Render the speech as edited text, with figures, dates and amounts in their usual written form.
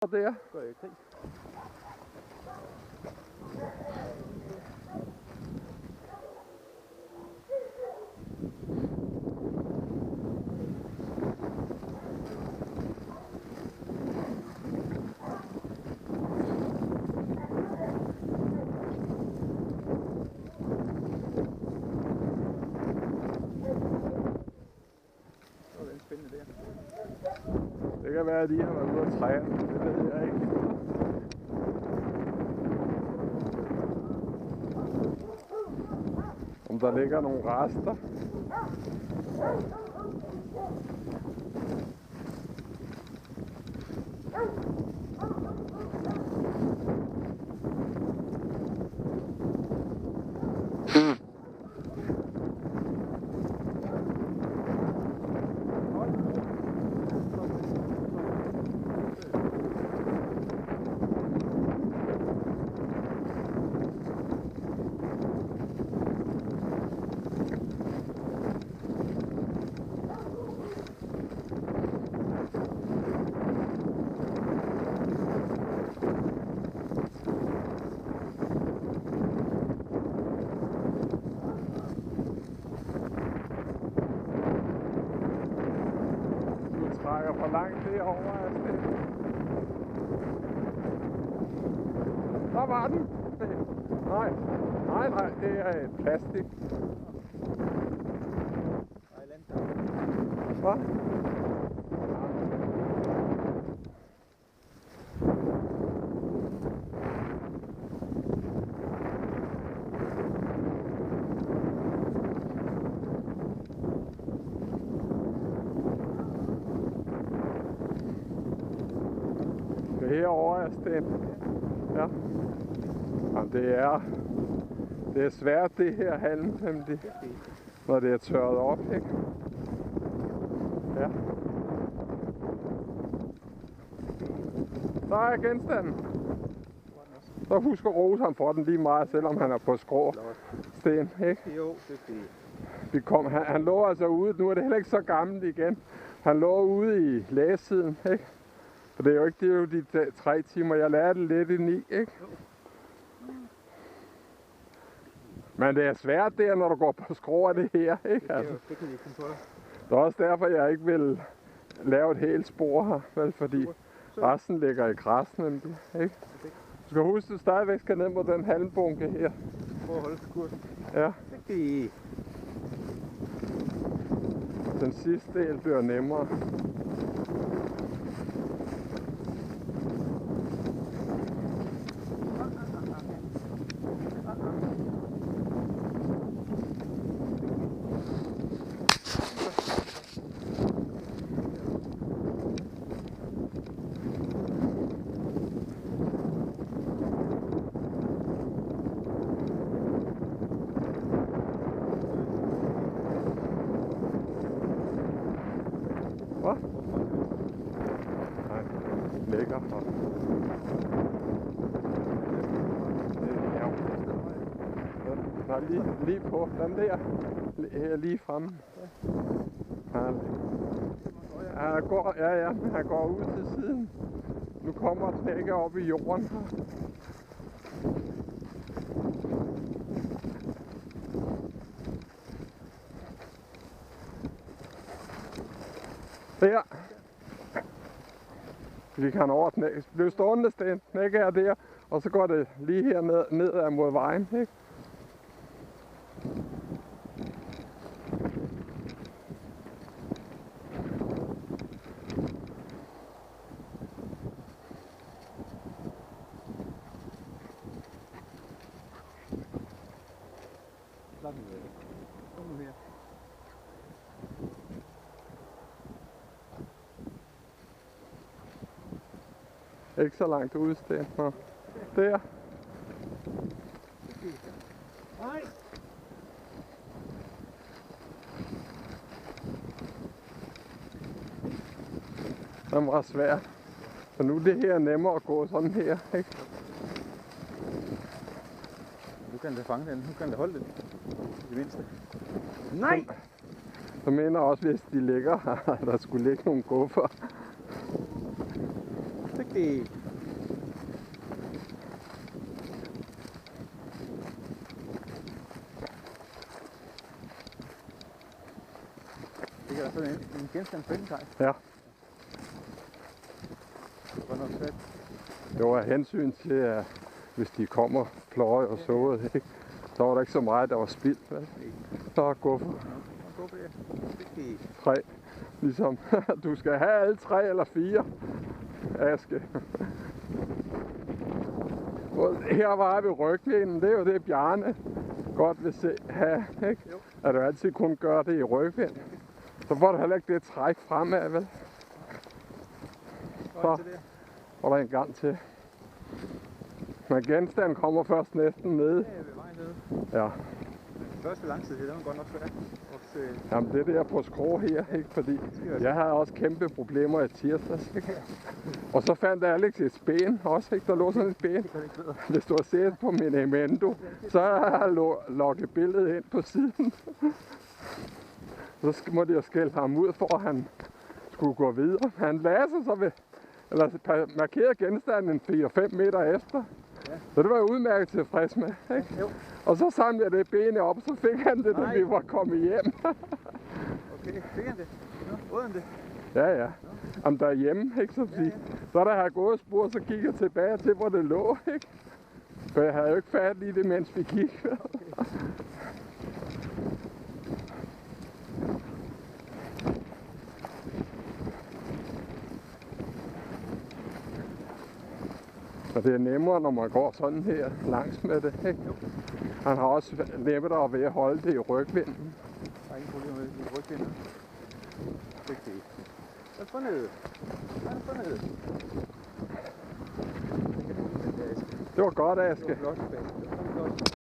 Der. Går jeg i krig? Det kan være, at de har været ude at træne. Det ved jeg ikke. Om der ligger nogle rester. Trækker for langt derovre afsted. Der var den! Nej, det er et plastik. Hvad? Herovre er Sten. Ja. Jamen, det er svært det her halm, når det er tørret op, ikke? Ja. Der er genstanden. Så husk at rose ham for den lige meget, selvom han er på skrå. Sten, ikke? Jo, det er fint. Han lå altså ude, nu er det heller ikke så gammelt igen. Han lå ude i lægesiden, ikke? Og det er jo ikke, det er jo de 3 timer, jeg lærte lidt i 9, ikke? Men det er svært der, når du går på skrå af det her, ikke? Altså. Det kan vi finde på. Det er også derfor, jeg ikke vil lave et helt spor her, vel? Fordi resten ligger i græs nemlig, ikke? Du skal huske, at du stadigvæk skal ned mod den halmbunke her. Prøv at holde kursen. Ja. Det. Den sidste del bliver nemmere. Hvad? Nej, lækker her. Nej, lige på den der. Her lige fremme. Han går ud til siden. Nu kommer den ikke op i jorden her. Der. Vi kan over knække. Bliv stående, Sten. Knække er der. Og så går det lige her ned mod vejen, ikke? Kom nu her. Ikke så langt ude, Sten. Nå. Der. Nej. Den var svær. Så nu er det her nemmere at gå sådan her, ikke? Nu kan det fange den. Nu kan det holde den. Det mindste. Nej! Så mener også, hvis de ligger her, der skulle ligge nogle guffer. Vigtigt. Det er sådan en genstand fældenkaj. Ja. Godt nok svært. Det var af hensyn til, at hvis de kommer pløje og såede, ikke? Så var der ikke så meget, der var spildt. Vel? Så er guffer. Gå på det. Vigtigt. 3. Ligesom, du skal have alle 3 eller 4 aske. Her var vi rygvinden, det er jo det Bjarne godt vil se have, ikke? At du altid kun gør det i rygvind. Så får du heller ikke det træk fremad, vel? Så var der en gang til. Men genstanden kommer først næsten nede. Ja, ved vejen nede. Ja. Første lang tid, det var godt nok svært. Jamen det der på skrå her, ikke? Fordi jeg havde også kæmpe problemer i tirsdags, ikke? Og så fandt Alex et spæn også, ikke? Der lå sådan et spæn. Hvis du har set på min Emendo, så har jeg logget billedet ind på siden. Så må de jo skælde ham ud for, at han skulle gå videre. Han lagde sig så ved, eller markerede genstanden 4-5 meter efter. Ja. Så det var jeg udmærket tilfreds med, ikke? Jo. Og så samlede jeg det benet op, og så fik han det, da vi var kommet hjem. Okay, fik han det? Nå, åd han det? Ja. Om der er hjemme, ikke? Så der har jeg gået spor, så gik jeg tilbage til, hvor det lå, ikke? For jeg havde jo ikke fat i det, mens vi gik. Og det er nemmere, når man går sådan her langs med det, ikke? Han har også nemmere ved at holde det i rygvinden. Der er ingen problemer med det i rygvinden. Vigtigt. Så få ned. Få ned. Det var godt, Aske. Det var flot.